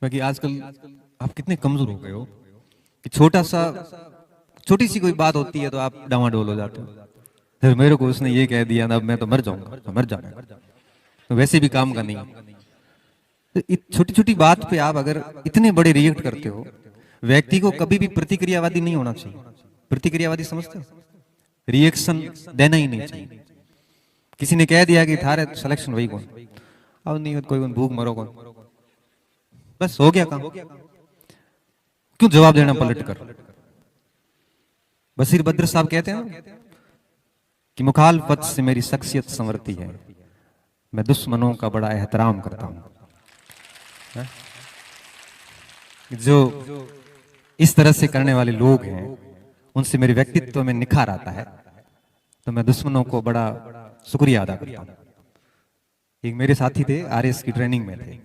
बाकी आजकल आप कितने कमजोर हो गए हो कि छोटी सी कोई बात होती है तो आप डामाडोल हो जाते हो। फिर मेरे को उसने ये कह दिया ना, अब मैं तो मर जाऊंगा, तो मर जाना, तो वैसे भी काम का नहीं। तो छोटी छोटी बात पे आप अगर इतने बड़े रिएक्ट करते हो, व्यक्ति को कभी भी प्रतिक्रियावादी नहीं होना चाहिए। प्रतिक्रियावादी समझते हो? रिएक्शन देना ही नहीं चाहिए। किसी ने कह दिया कि थारे सिलेक्शन वही कौन, अब नहीं हो कोई भूख मरो कौन, बस हो गया काम। क्यों जवाब देना पलट कर? बशीर बद्र साहब कहते हैं कि मुखालफत से मेरी शख्सियत संवरती है, मैं दुश्मनों का बड़ा एहतराम करता हूं। जो इस तरह से करने वाले लोग हैं उनसे मेरे व्यक्तित्व में निखार आता है, तो मैं दुश्मनों को बड़ा शुक्रिया अदा करता हूं। एक मेरे साथी थे, आरएस की ट्रेनिंग में थे,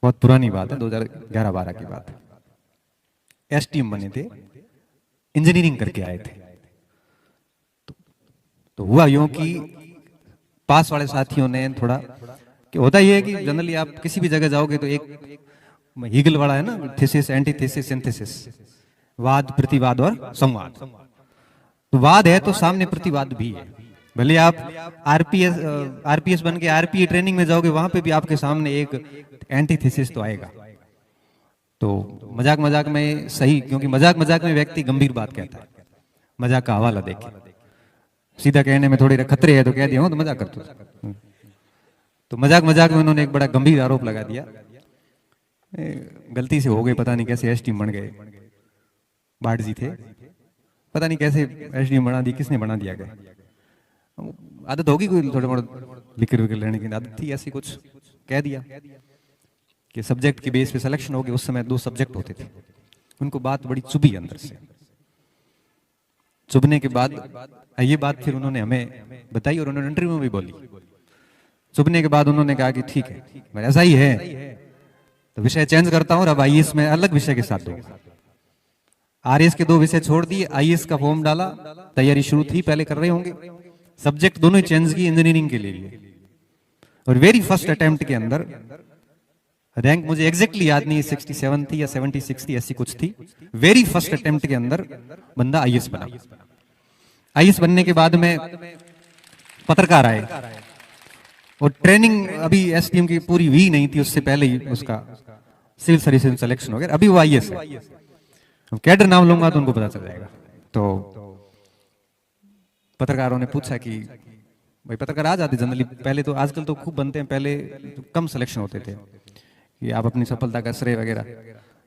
बहुत पुरानी बात है, 2011-12 की बात है। एसटीएम बने थे, इंजीनियरिंग करके आए थे। तो हुआ यूं कि पास वाले साथियों ने थोड़ा, कि होता ही है कि जनरली आप किसी भी जगह जाओगे तो एक हीगल वाला है ना, थीसिस, एंटीथीसिस, सिंथेसिस, वाद, प्रतिवाद और संवाद। तो वाद है तो सामने प्रतिवाद भी है। भले आप आरपीएस बन के आरपीए ट्रेनिंग में जाओगे, वहां पे भी आपके सामने एक एंटीथीसिस तो आएगा। तो मजाक मजाक में सही, क्योंकि मजाक मजाक में व्यक्ति गंभीर बात कहता है, मजाक का हवाला देखे। सीधा कहने में थोड़े खतरे है तो कह दिया हूं तो मजाक करते हो। तो मजाक मजाक में उन्होंने एक बड़ा गंभीर आरोप लगा दिया, गलती से हो गए, पता नहीं कैसे एसटीएम बन गए, भाट जी थे, पता नहीं कैसे एसटीएम बना दी, किसने बना दिया गया। आदत होगी कोई थोड़ा मोड़ा लिख लेने की आदत थी, ऐसी कुछ कह दिया कि सब्जेक्ट के बेस पे सिलेक्शन हो गया। उस समय 2 सब्जेक्ट होते थे, उनको बात बड़ी चुभी अंदर से। चुभने के बाद ये बात फिर उन्होंने हमें बताई और उन्होंने इंटरव्यू में भी बोली। चुभने के बाद उन्होंने कहा कि ठीक है, ऐसा ही है तो विषय चेंज करता हूं, अब आईएएस में अलग विषय के साथ दूंगा। आरएस के 2 विषय छोड़ दिए, आईएएस का फॉर्म डाला, तैयारी शुरू थी, पहले कर रहे होंगे, सब्जेक्ट दोनों ही चेंज की इंजीनियरिंग के लिए। और वेरी फर्स्ट अटेम्प्ट के अंदर रैंक मुझे एग्जैक्टली याद नहीं, 67 थी या 76 थी, ऐसी कुछ थी। वेरी फर्स्ट अटेम्प्ट के अंदर बंदा आईएएस बना। आईएएस बनने के बाद में पत्रकार आए, और ट्रेनिंग अभी एसटीएम की पूरी हुई नहीं थी, उससे पहले ही उसका सिविल सर्विस में सिलेक्शन हो गया। अभी वो आईएएस है, कैडर नाम लूंगा तो उनको पता चल जाएगा। तो पत्रकारों ने पूछा कि भाई, पत्रकार आ जाते जनरली, पहले तो, आजकल तो खूब बनते हैं, पहले तो कम सिलेक्शन होते थे कि आप अपनी सफलता का श्रेय वगैरह,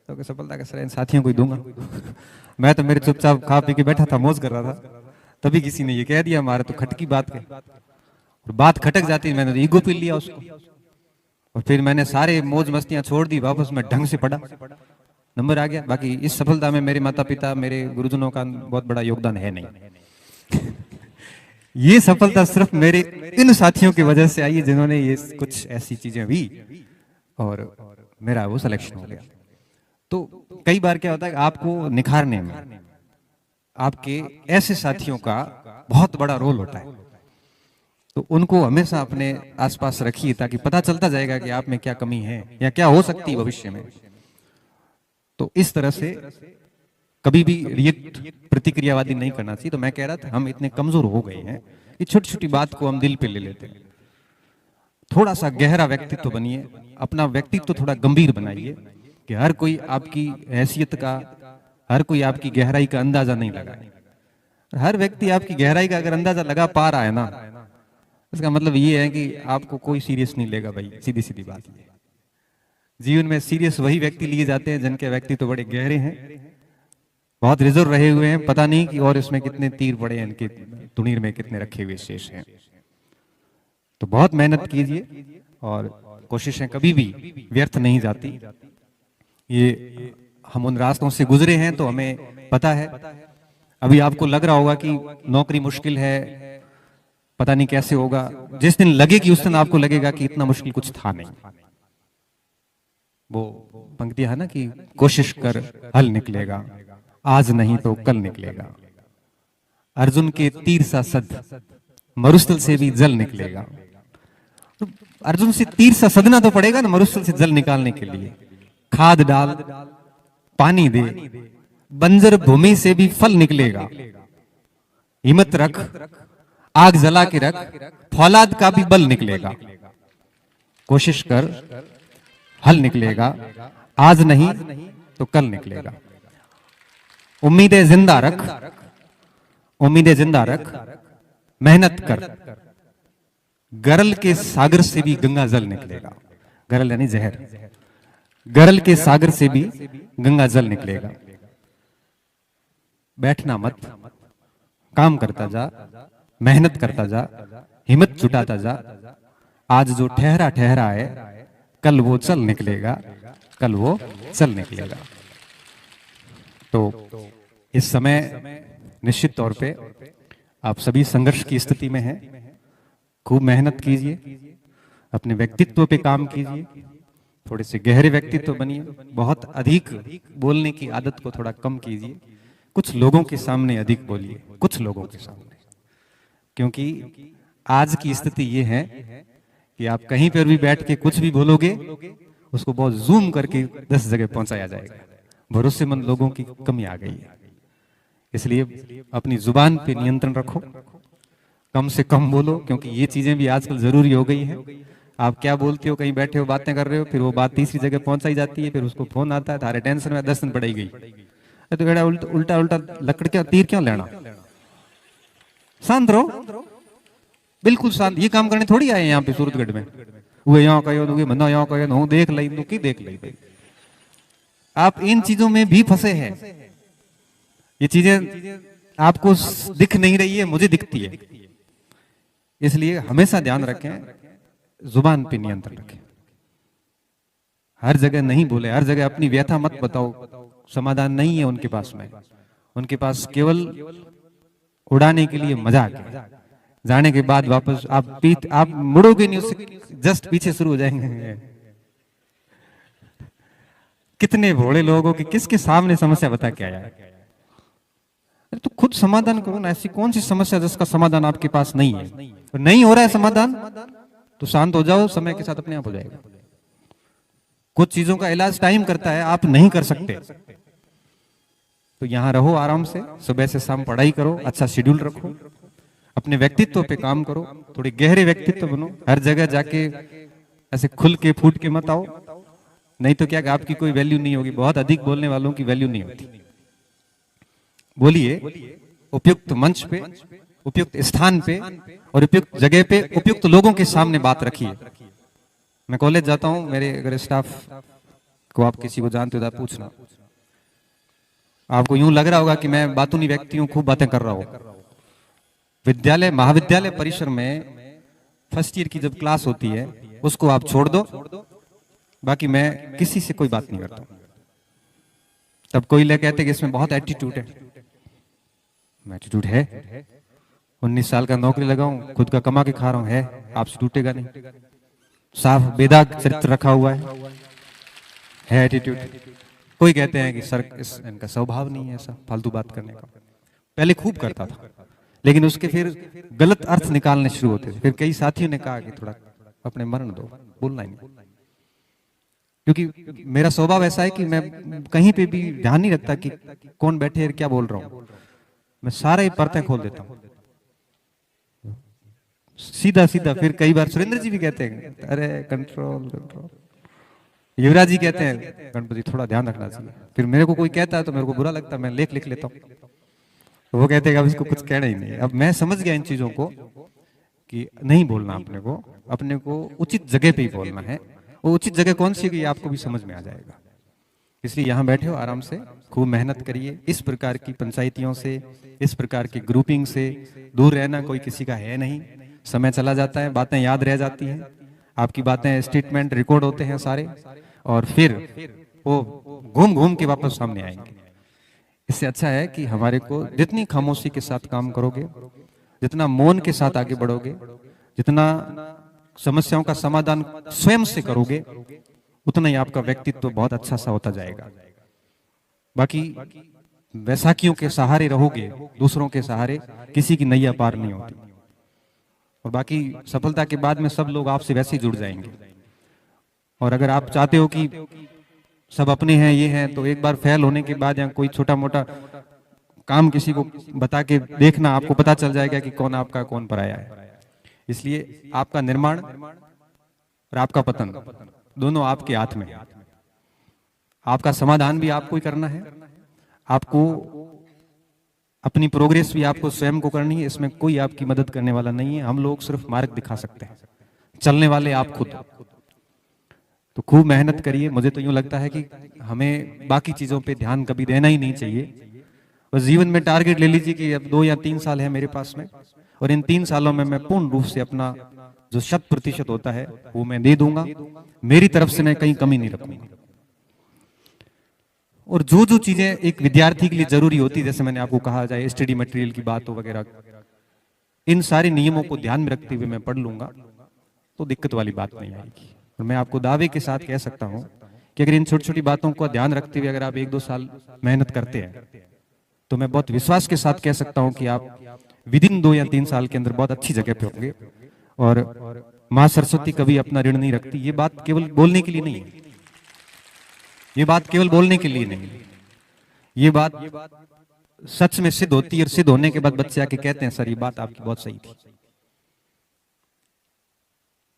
तो सफलता का श्रेय साथियों को ही दूंगा। मैं तो मेरे चुपचाप खा पी के बैठा था, मौज कर रहा था, तभी किसी ने ये कह दिया, हमारे तो खटकी बात के, और बात खटक जाती, मैंने तो ईगो पी लिया उसको, और फिर मैंने सारे मौज मस्तियां छोड़ दी, वापस मैं ढंग से पढ़ा, नंबर आ गया। बाकी इस सफलता में मेरे माता पिता, मेरे गुरुजनों का बहुत बड़ा योगदान है नहीं। ये सफलता सिर्फ मेरे इन साथियों की वजह से आई है, जिन्होंने ये कुछ ऐसी चीजें हुई और मेरा वो सिलेक्शन हो गया। तो कई बार क्या होता है, आपको निखारने में आपके ऐसे साथियों का बहुत बड़ा रोल होता है, तो उनको हमेशा अपने आसपास रखिए, ताकि पता चलता जाएगा कि आप में क्या कमी है या क्या हो सकती है भविष्य में। तो इस तरह से कभी भी रिएक्ट, प्रतिक्रियावादी नहीं करना चाहिए। तो मैं कह रहा था, हम इतने कमजोर हो गए हैं कि छोटी छोटी बात को हम दिल पे ले लेते हैं। थोड़ा सा गहरा व्यक्तित्व बनिए, अपना व्यक्तित्व थोड़ा गंभीर बनाइए, कि हर कोई आपकी हैसियत का, हर कोई आपकी गहराई का अंदाजा नहीं लगाए। हर व्यक्ति आपकी गहराई का अगर अंदाजा लगा पा रहा है ना, इसका मतलब ये है कि आपको कोई सीरियस नहीं लेगा भाई, सीधी सीधी बात है। जीवन में सीरियस वही व्यक्ति लिए जाते हैं जिनके व्यक्ति तो बड़े गहरे हैं, बहुत रिजर्व रहे हुए हैं, पता नहीं कि और इसमें कितने तीर पड़े हैं, इनके तुणीर में कितने रखे हुए शेष हैं। तो बहुत मेहनत कीजिए, और कोशिशें कभी भी व्यर्थ नहीं जाती। ये हम उन रास्तों से गुजरे हैं तो हमें पता है। अभी आपको लग रहा होगा कि नौकरी मुश्किल है, पता नहीं कैसे होगा, जिस दिन लगेगी उस दिन आपको लगेगा कि इतना मुश्किल कुछ था नहीं। वो पंक्तियां है ना कि कोशिश कर हल निकलेगा, आज नहीं तो कल निकलेगा, अर्जुन के तीर सा सद, मरुस्थल से भी जल निकलेगा। तो अर्जुन से तीर सा सदना तो पड़ेगा ना मरुस्थल से जल निकालने के लिए। खाद डाल, पानी दे, बंजर भूमि से भी फल निकलेगा। हिम्मत रख, आग जला के रख, फौलाद का भी बल निकलेगा। कोशिश कर, हल निकलेगा। आज नहीं तो कल निकलेगा। उम्मीदें जिंदा रख, उम्मीदें जिंदा रख, मेहनत कर। गरल के सागर से भी गंगा जल निकलेगा। गरल यानी जहर। गरल के सागर से भी गंगा जल निकलेगा। बैठना मत, काम करता जा, मेहनत करता जा, हिम्मत जुटाता जा। आज जो ठहरा ठहरा है, कल वो चल निकलेगा, कल वो चल निकलेगा। तो इस समय निश्चित तौर पे आप सभी संघर्ष की स्थिति में हैं। खूब मेहनत कीजिए, अपने व्यक्तित्व पे काम कीजिए, थोड़े से गहरे व्यक्तित्व बनिए। बहुत अधिक बोलने की आदत को थोड़ा कम कीजिए। कुछ लोगों के सामने अधिक बोलिए, कुछ लोगों के सामने, क्योंकि आज की स्थिति ये है कि आप कहीं पर भी बैठ के कुछ भी बोलोगे, उसको बहुत जूम करके 10 जगह पहुंचाया जाएगा। भरोसेमंद लोगों की कमी आ गई है। इसलिए अपनी जुबान पे नियंत्रण रखो, कम से कम बोलो, क्योंकि ये चीजें भी आजकल जरूरी हो गई हैं। आप क्या बोलते हो, कहीं बैठे हो बातें कर रहे हो, फिर वो बात तीसरी जगह पहुंचाई जाती है, फिर उसको फोन आता है, थारे टेंशन में 10 दिन पड़ाई गई। तो बेटा उल्टा उल्टा लकड़ क्या तीर क्यों लेना, शांत रहो, बिल्कुल शांत। ये काम करने थोड़ी आए यहाँ पे सूरतगढ़ में। वो यहाँ कहो, बंदा यहाँ कहो, देख ली की देख ली भाई। आप इन चीजों में भी फंसे हैं। ये चीजें आपको दिख नहीं रही है, मुझे दिखती है। इसलिए हमेशा ध्यान रखें, जुबान पे नियंत्रण रखें। हर जगह नहीं बोले, हर जगह अपनी व्यथा मत बताओ। समाधान नहीं है उनके पास में। उनके पास केवल उड़ाने के लिए मजाक है। जाने के बाद वापस आप मुड़ोगे नहीं, उससे जस्ट पीछे शुरू हो जाएंगे। कितने भोले लोगों की किसके सामने समस्या बता के आया है। तो खुद समाधान करो ना। ऐसी कौन सी समस्या जिसका समाधान आपके पास नहीं है? तो नहीं हो रहा है समाधान, तो शांत हो जाओ, समय के साथ अपने आप हो जाएगा। कुछ चीजों का इलाज टाइम करता है, आप नहीं कर सकते, तो यहां रहो आराम से। सुबह से शाम पढ़ाई करो, अच्छा शेड्यूल रखो, अपने व्यक्तित्व पे काम करो, थोड़े गहरे व्यक्तित्व बनो। हर जगह जाके ऐसे खुल के फूट के मत आओ, नहीं तो क्या आपकी कोई वैल्यू नहीं होगी। बहुत अधिक बोलने वालों की वैल्यू नहीं होती। बोलिए उपयुक्त मंच पे, उपयुक्त स्थान पे और उपयुक्त जगह पे, उपयुक्त लोगों के सामने बात रखिए। मैं कॉलेज जाता हूं, मेरे अगर स्टाफ को आप किसी को जानते हो तो पूछना। आपको यूं लग रहा होगा कि मैं बातूनी व्यक्ति हूं, खूब बातें कर रहा हूं। विद्यालय महाविद्यालय परिसर में फर्स्ट ईयर की जब क्लास होती है, उसको आप छोड़ दो, बाकी मैं किसी से कोई बात नहीं करता हूं। तब कोई लोग कहते कि इसमें बहुत एटीट्यूड है। एटीट्यूड है, 19 साल का नौकरी लगा हूं, खुद का कमा के खा रहा हूं, है आपसे टूटेगा नहीं। साफ बेदाग चरित्र रखा हुआ है एटीट्यूड। कोई कहते हैं कि सर इनका स्वभाव नहीं है ऐसा फालतू बात करने का। पहले खूब करता था, लेकिन उसके फिर गलत अर्थ निकालने शुरू होते थे। फिर कई साथियों ने कहा कि थोड़ा अपने मरण दो, बोलना ही नहीं। क्योंकि मेरा स्वभाव ऐसा है कि मैं कहीं पे भी ध्यान नहीं रखता कि कौन बैठे है, क्या बोल रहा हूं। मैं सारे ही परतें खोल देता हूं, सीधा सीधा। फिर कई बार सुरेंद्र जी भी कहते हैं, अरे कंट्रोल कंट्रोल। युवराज जी कहते हैं, गणपति थोड़ा ध्यान रखना चाहिए। फिर मेरे को कोई कहता है तो मेरे को बुरा लगता है, मैं लिख लेता हूँ। तो वो कहते हैं अब इसको कुछ कहना ही नहीं। अब मैं समझ गया इन चीजों को कि नहीं बोलना, अपने को उचित जगह पे ही बोलना है। वो उचित जगह कौन सी है आपको भी समझ में आ जाएगा। इसलिए यहाँ बैठे हो आराम से, खूब मेहनत करिए। इस प्रकार की पंचायतियों से, इस प्रकार की ग्रुपिंग से दूर रहना कोई किसी का है नहीं। समय चला जाता है, बातें याद रह जाती हैं, आपकी बातें स्टेटमेंट रिकॉर्ड होते हैं सारे, और फिर वो घूम घूम के वापस सामने आएंगे। इससे अच्छा है कि हमारे को जितनी खामोशी के साथ काम करोगे, जितना मौन के साथ आगे बढ़ोगे, जितना समस्याओं का समाधान स्वयं से करोगे, उतना ही आपका व्यक्तित्व बहुत अच्छा सा होता जाएगा। बाकी वैसाखियों के सहारे रहोगे, दूसरों के सहारे, किसी की नैया पार नहीं होती। और बाकी सफलता के बाद में सब लोग आपसे वैसे ही जुड़ जाएंगे। और अगर आप चाहते हो कि सब अपने हैं ये हैं, तो एक बार फेल होने के बाद या कोई छोटा मोटा काम किसी को बता के देखना, आपको पता चल जाएगा कि कौन आपका कौन पराया है। इसलिए आपका निर्माण और आपका पतन दोनों आपके हाथ में है। आपका समाधान भी आपको ही करना है, आपको अपनी प्रोग्रेस भी आपको स्वयं को करनी है। इसमें कोई आपकी मदद करने वाला नहीं है। हम लोग सिर्फ मार्ग दिखा सकते हैं, चलने वाले आप खुद। तो खूब मेहनत करिए। मुझे तो यूं लगता है कि हमें बाकी चीजों पे ध्यान कभी देना ही नहीं चाहिए। बस जीवन में टारगेट ले लीजिए कि अब 2 या 3 साल है मेरे पास में, और इन 3 सालों में मैं पूर्ण रूप से अपना जो 100% होता है वो मैं दे दूंगा। मेरी तरफ से मैं कहीं कमी नहीं रखूंगा। और जो जो चीजें एक विद्यार्थी के लिए जरूरी होती है, जैसे मैंने आपको कहा, चाहे स्टडी मटेरियल की बात हो वगैरह, इन सारे नियमों को ध्यान में रखते हुए मैं पढ़ लूंगा तो दिक्कत वाली बात नहीं आएगी। और मैं आपको दावे के साथ कह सकता हूं कि अगर इन छोटी छोटी बातों को ध्यान रखते हुए अगर आप 1-2 साल मेहनत करते हैं, तो मैं बहुत विश्वास के साथ कह सकता हूं कि आप विदिन 2 या 3 साल के अंदर बहुत अच्छी जगह पे होंगे। और माँ सरस्वती कभी अपना ऋण नहीं रखती। ये बात केवल बोलने के लिए नहीं है, ये बात केवल बोलने के लिए नहीं है, ये बात सच में सिद्ध होती है। और सिद्ध होने के बाद बच्चे आके कहते हैं, सर ये बात आपकी बहुत सही थी।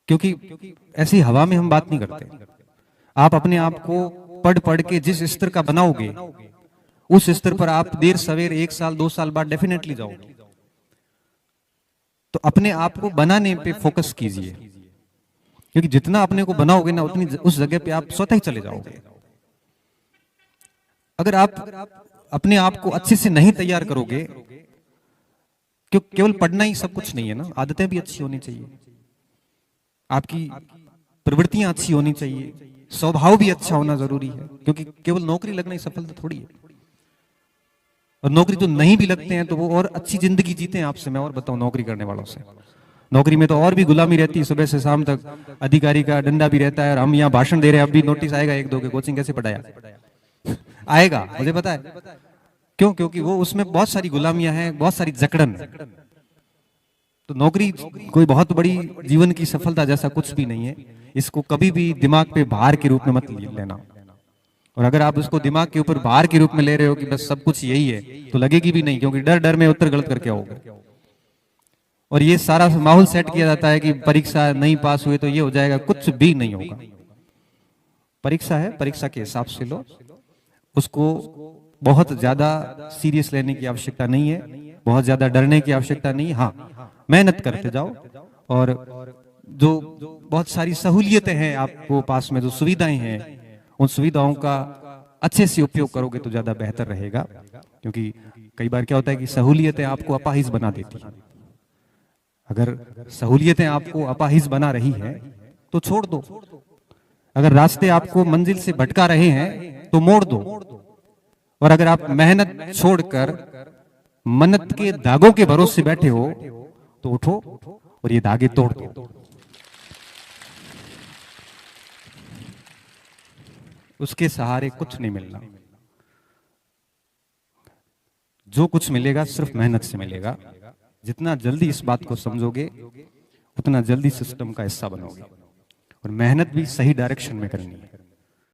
क्योंकि ऐसी हवा में हम बात नहीं करते। आप अपने आप को पढ़ पढ़ के जिस स्तर का बनाओगे, उस स्तर पर आप देर सवेर 1 साल 2 साल बाद डेफिनेटली जाओगे। तो अपने आप को बनाने पे फोकस कीजिए, क्योंकि जितना अपने को बनाओगे ना, उतनी उस जगह पे आप स्वतः ही चले जाओगे। अगर आप अपने आप को अच्छे से नहीं तैयार करोगे, क्यों केवल पढ़ना ही सब कुछ नहीं है ना, आदतें भी अच्छी होनी चाहिए, आपकी प्रवृत्तियां अच्छी होनी चाहिए, स्वभाव भी अच्छा होना जरूरी है। क्योंकि केवल नौकरी लगना ही सफलता थोड़ी है। और नौकरी तो नहीं भी लगते हैं तो वो और अच्छी जिंदगी जीते हैं आपसे। मैं और बताऊं, नौकरी करने वालों से, नौकरी में तो और भी गुलामी रहती है। सुबह से शाम तक अधिकारी का डंडा भी रहता है, और हम यहाँ भाषण दे रहे हैं, अब भी नोटिस आएगा 1-2 के, कोचिंग कैसे पढ़ाया आएगा, मुझे पता है। क्यों? क्योंकि वो उसमें बहुत सारी गुलामियां हैं, बहुत सारी जकड़न है। तो नौकरी कोई बहुत बड़ी जीवन की सफलता जैसा कुछ भी नहीं है। इसको कभी भी दिमाग पे भार के रूप में मत लेना। और अगर आप उसको दिमाग के ऊपर भार के रूप में ले रहे हो कि बस सब कुछ यही है, तो लगेगी भी नहीं, क्योंकि डर डर में उत्तर गलत करके आओगे। और ये सारा माहौल सेट किया जाता है कि परीक्षा नहीं पास हुए तो ये हो जाएगा, कुछ भी नहीं होगा। परीक्षा है, परीक्षा के हिसाब से लो उसको। बहुत ज्यादा सीरियस लेने की आवश्यकता नहीं है, बहुत ज्यादा डरने की आवश्यकता नहीं है। हाँ, मेहनत करते जाओ, और जो बहुत सारी सहूलियतें हैं आपको पास में, जो सुविधाएं हैं, उन सुविधाओं का अच्छे से उपयोग करोगे तो ज्यादा बेहतर रहेगा। क्योंकि कई बार क्या होता है कि सहूलियतें आपको अपाहिज बना देती हैं। अगर सहूलियतें आपको अपाहिज बना रही हैं तो छोड़ दो। अगर रास्ते आपको मंजिल से भटका रहे हैं तो मोड़ दो। और अगर आप मेहनत छोड़कर मन्नत के धागों के भरोसे बैठे हो तो उठो और ये धागे तोड़ दो। उसके सहारे कुछ नहीं मिलना। जो कुछ मिलेगा सिर्फ मेहनत से मिलेगा। जितना जल्दी इस बात को समझोगे उतना जल्दी सिस्टम का हिस्सा बनोगे। और मेहनत भी सही डायरेक्शन में करनी है।